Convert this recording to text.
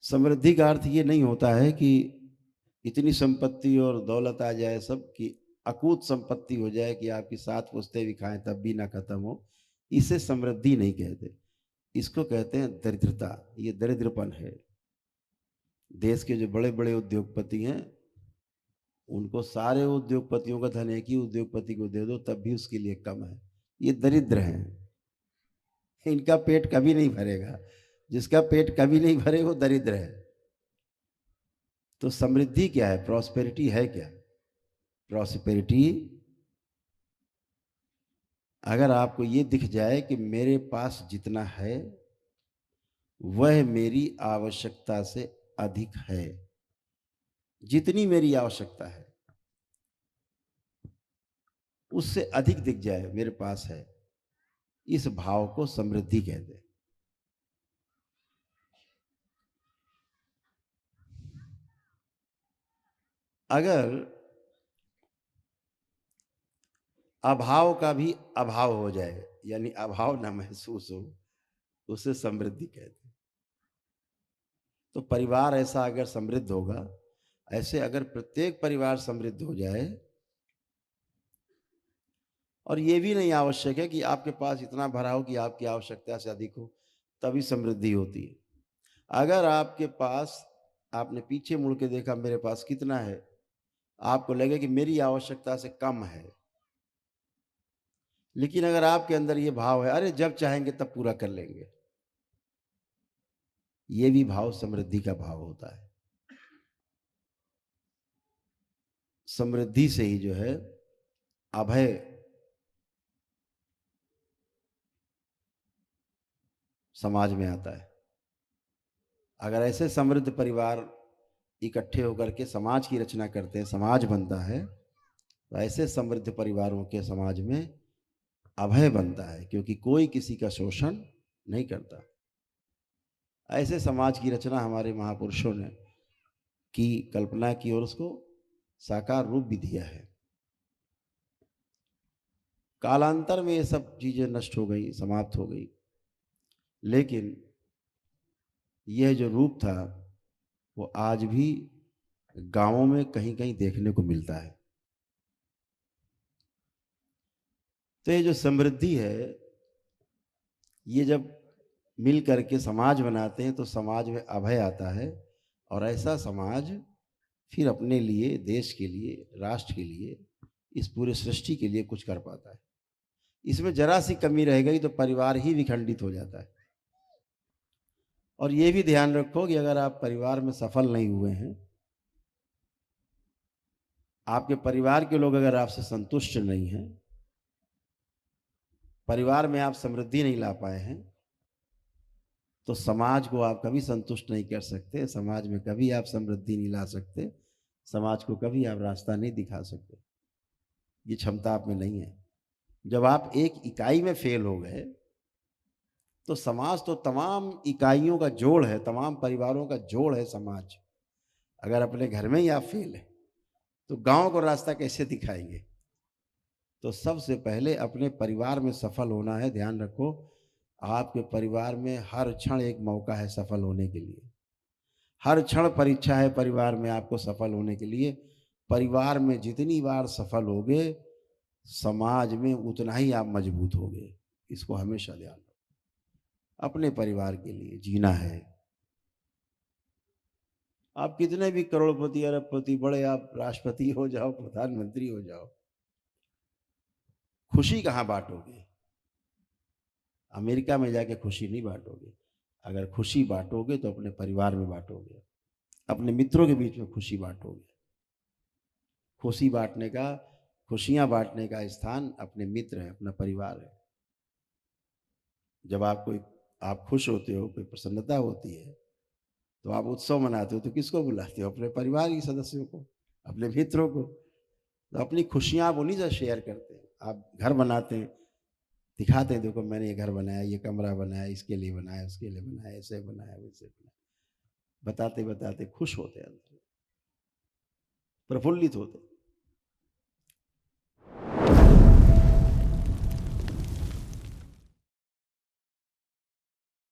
समृद्धि का अर्थ ये नहीं होता है कि इतनी संपत्ति और दौलत आ जाए सब कि अकूत संपत्ति हो जाए कि आपकी 7 पुश्तें भी खाएं तब भी ना खत्म हो। इसे समृद्धि नहीं कहते। इसको कहते हैं दरिद्रता। ये दरिद्रपन है। देश के जो बड़े-बड़े उद्योगपति हैं, उनको सारे उद्योगपतियों का धन एक ही उद्योगपति को दे दो तब भी उसके लिए कम है। ये दरिद्र हैं। इनका पेट कभी नहीं भरेगा। जिसका पेट कभी नहीं भरे वो दरिद्र है। तो समृद्धि क्या है? प्रॉस्पेरिटी है क्या? प्रॉस्पेरिटी अगर आपको ये दिख जाए कि मेरे पास जितना है वह मेरी आवश्यकता से अधिक है, जितनी मेरी आवश्यकता है उससे अधिक दिख जाए मेरे पास है, इस भाव को समृद्धि कहते हैं। अगर अभाव का भी अभाव हो जाए, यानी अभाव ना महसूस हो, उसे समृद्धि कहते हैं। तो परिवार ऐसा अगर समृद्ध होगा, ऐसे अगर प्रत्येक परिवार समृद्ध हो जाए, और ये भी नहीं आवश्यक है कि आपके पास इतना भरा हो कि आपकी आवश्यकता से अधिक हो, तभी समृद्धि होती है। अगर आपके पास, आपने पीछे मुड़ के देखा मेरे पास कितना है, आपको लगे कि मेरी आवश्यकता से कम है, लेकिन अगर आपके अंदर ये भाव है, अरे जब चाहेंगे तब पूरा कर लेंगे, ये भी भाव समृद्धि का भाव होता है। समृद्धि से ही जो है अभय समाज में आता है। अगर ऐसे समृद्ध परिवार इकट्ठे होकर के समाज की रचना करते हैं, समाज बनता है, तो ऐसे समृद्ध परिवारों के समाज में अभय बनता है, क्योंकि कोई किसी का शोषण नहीं करता। ऐसे समाज की रचना हमारे महापुरुषों ने की, कल्पना की और उसको साकार रूप भी दिया है। कालांतर में ये सब चीजें नष्ट हो गई, समाप्त हो गई, लेकिन यह जो रूप था वो आज भी गांवों में कहीं कहीं देखने को मिलता है। तो ये जो समृद्धि है, ये जब मिल करके समाज बनाते हैं तो समाज में अभय आता है, और ऐसा समाज फिर अपने लिए, देश के लिए, राष्ट्र के लिए, इस पूरे सृष्टि के लिए कुछ कर पाता है। इसमें जरा सी कमी रह गई तो परिवार ही विखंडित हो जाता है। और ये भी ध्यान रखो कि अगर आप परिवार में सफल नहीं हुए हैं, आपके परिवार के लोग अगर आपसे संतुष्ट नहीं हैं, परिवार में आप समृद्धि नहीं ला पाए हैं, तो समाज को आप कभी संतुष्ट नहीं कर सकते, समाज में कभी आप समृद्धि नहीं ला सकते, समाज को कभी आप रास्ता नहीं दिखा सकते। ये क्षमता आप में नहीं है। जब आप एक इकाई में फेल हो गए, तो समाज तो तमाम इकाइयों का जोड़ है, तमाम परिवारों का जोड़ है समाज। अगर अपने घर में ही आप फेल हैं, तो गांव को रास्ता कैसे दिखाएंगे? तो सबसे पहले अपने परिवार में सफल होना है। ध्यान रखो, आपके परिवार में हर क्षण एक मौका है सफल होने के लिए। हर क्षण परीक्षा है परिवार में आपको सफल होने के लिए। परिवार में जितनी बार सफल होगे, समाज में उतना ही आप मजबूत होगे। इसको हमेशा ध्यान रखो। अपने परिवार के लिए जीना है। आप कितने भी करोड़पति, अरबपति, बड़े आप राष्ट्रपति हो जाओ, प्रधानमंत्री हो जाओ, खुशी कहाँ बांटोगे? अमेरिका में जाके खुशी नहीं बांटोगे। अगर खुशी बांटोगे तो अपने परिवार में बांटोगे, अपने मित्रों के बीच में खुशी बांटोगे। खुशी बांटने का, खुशियां बांटने का स्थान अपने मित्र है, अपना परिवार है। जब आप खुश होते हो, कोई प्रसन्नता होती है, तो आप उत्सव मनाते हो, तो किसको बुलाते हो? अपने परिवार के सदस्यों को, अपने मित्रों को। तो अपनी खुशियां आप उन्हीं से शेयर करते हैं। आप घर बनाते हैं, दिखाते हैं, देखो मैंने ये घर बनाया, ये कमरा बनाया, इसके लिए बनाया, उसके लिए बनाया, ऐसे बनाया, वैसे बनाया। बताते बताते खुश होते हैं, अंदर प्रफुल्लित होते हैं।